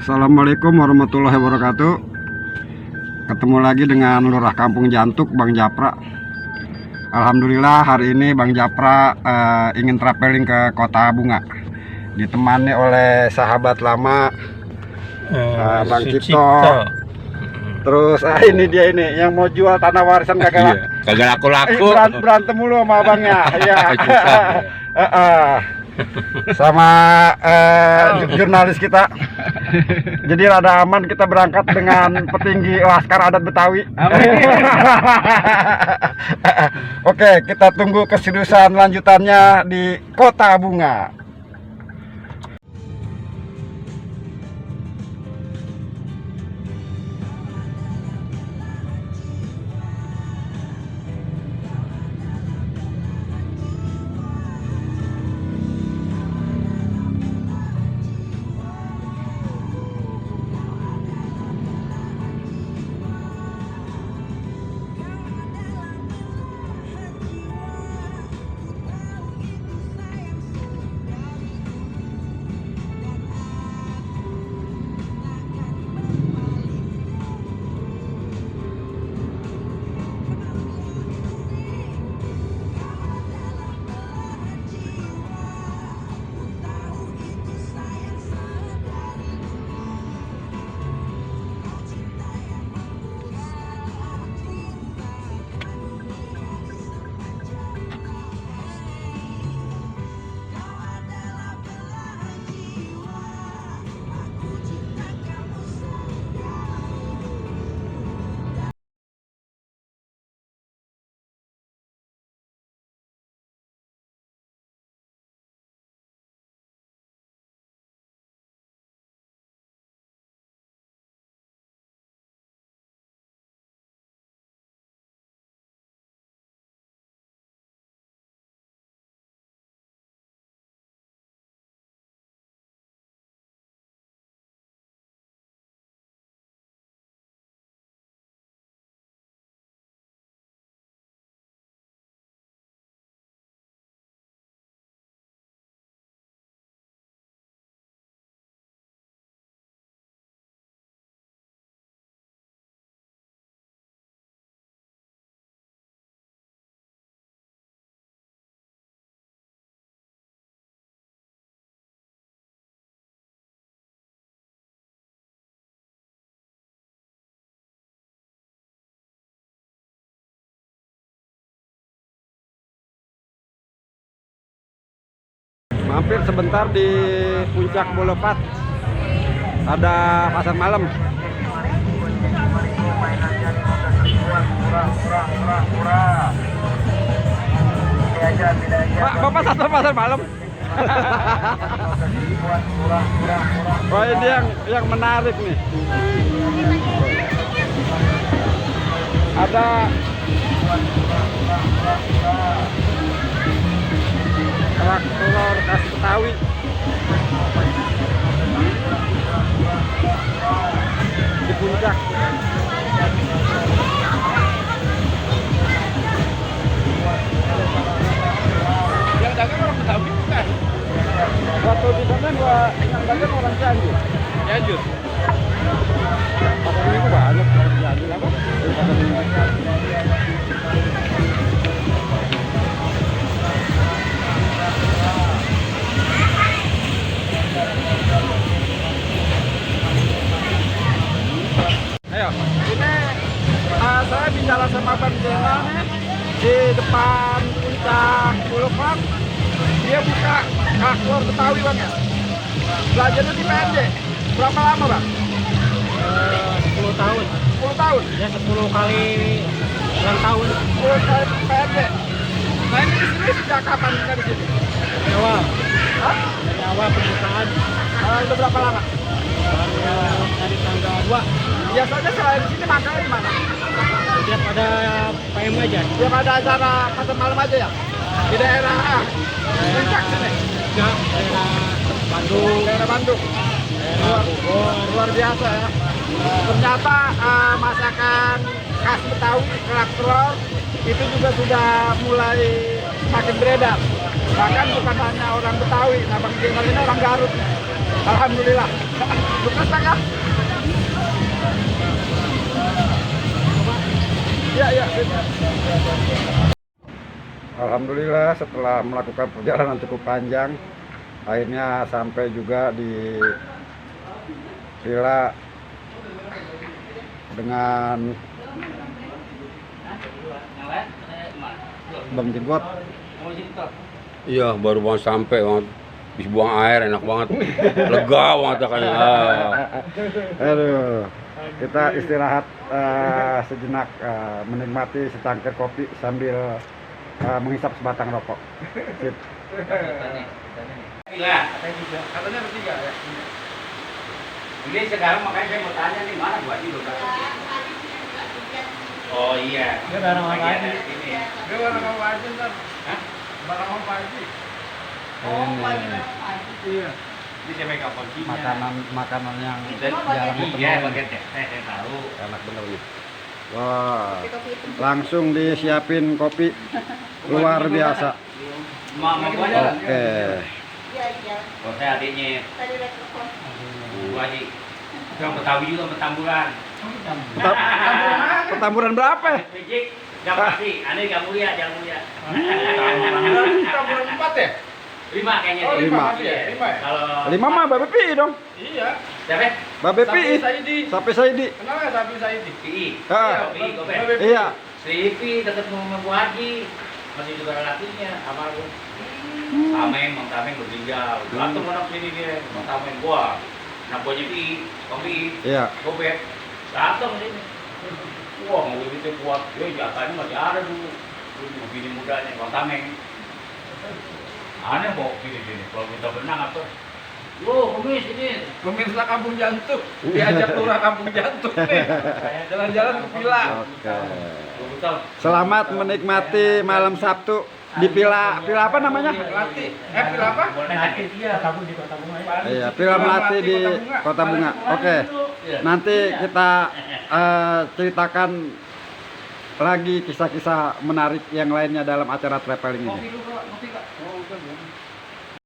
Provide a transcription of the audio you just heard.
Assalamualaikum warahmatullahi wabarakatuh. Ketemu lagi dengan Lurah Kampung Jantuk, Bang Japra. Alhamdulillah hari ini Bang Japra ingin traveling ke Kota Bunga, ditemani oleh sahabat lama Bang Cipto. Terus ini dia ini yang mau jual tanah warisan kagak laku-laku. Berantem mulu sama abangnya. Iya. Sama jurnalis kita. Jadi rada aman kita berangkat dengan petinggi Laskar Adat Betawi. Oke, kita tunggu keseriusan lanjutannya di Kota Bunga. Mampir sebentar di Puncak Boulevard, ada pasar malam. Pak, Bapak satu pasar malam. Oh, ini yang menarik nih. Ada kerak telur khas Betawi. Di puncak. Yang dagang orang Betawi bukan? Waktu di sana yang dagang orang Cianjur. Cianjur. Pasar minggu banyak orang Cianjur apa? Pasar minggu. Ayo, ini saya bicara sama Bang Jenal nih di depan Puncak Boulevard. Dia buka kerak telur Betawi Bang ya. Belajarnya di PNJ. Berapa lama Bang? 10 tahun. 10 tahun? Ya 10 kali ulang tahun. 10 kali PNJ. Nah ini di sini sejak kapan kita di sini? Dari awal. Hah? Dari awal pembukaan. Udah berapa lama? Baru dari tanggal 2. Biasanya selain di sini makannya di mana? Tiap ada PM aja. Tiap ada acara pasar malam aja ya? Di daerah Puncak sini? Enggak, daerah Bandung, Daerah Bandung. daerah Bogor. Luar biasa ya. Ternyata masakan khas Betawi, kerak telur itu juga sudah mulai semakin beredar. Bahkan bukan hanya orang Betawi, nah Bang Jenal ini orang Garut. Alhamdulillah. Lukas Bang ya? Iya, iya. Alhamdulillah setelah melakukan perjalanan cukup panjang, akhirnya sampai juga di villa dengan Bang Jenggot. Iya, baru mau sampai banget. Habis buang air enak banget. Lega banget kan. Aduh, kita istirahat sejenak, menikmati secangkir kopi sambil menghisap sebatang rokok. Sip. Katanya bertiga ya. Ini sekarang makanya saya mau tanya nih, mana Bu Haji loh? Oh iya. Dia bareng sama Haji. Ini. Dia bareng sama Haji ntar. Hah? Bareng sama Haji. Ini Iya. Ini saya pegang kuncinya. makanan yang Jarang penuh. iya, paketnya. Saya tahu. Enak bener nih. Wah, langsung disiapin kopi luar biasa. Mama gua aja. Oke. Oh, saya adiknya. Bu Haji. Yang Betawi juga Petamburan. Pertamburan berapa? Pijik, gak pasti. Aneh gak mulia, jangan mulia. Petamburan 4 ya? 5 kayaknya. Oh, deh. 5. Iya. Lima ya? Kalau 5 mah Babe Pi dong. Iya. siapa? Babe Pi. Sapi Saidi. Sapi Saidi. Kenal nggak Sapi Saidi? PI. Ah. PI, Gopeng. Babe Pi. Iya. Sripi dekat sama Bu Haji. Masih juga lelakinya, almarhum. Tameng, Bang Tameng udah tinggal. Langsung anak sini dia, Bang Tameng gua. Nah, buahnya PI, Bang PI, Iya. Gopeng. Datang sini. Wah, mobil itu kuat. Jatahnya masih ada dulu. Dulu bini mudanya, Bang Tameng. Aneh kok gini-gini. Kalau kita benang apa? Loh, kumis ini. Pemirsa Kampung Jantung. Diajak lurah Kampung Jantung nih. Jalan-jalan ke villa. Oke. 20 tahun. Selamat menikmati malam Sabtu di villa apa namanya? Melati. Villa apa? Melati. Iya. Kampung di Kota Bunga ya. Iya, villa Melati di Kota Bunga. Oke. Nanti kita ceritakan lagi kisah-kisah menarik yang lainnya dalam acara traveling ini. Kopi lu, Kak. Kopi, Kak. Oh, bukan.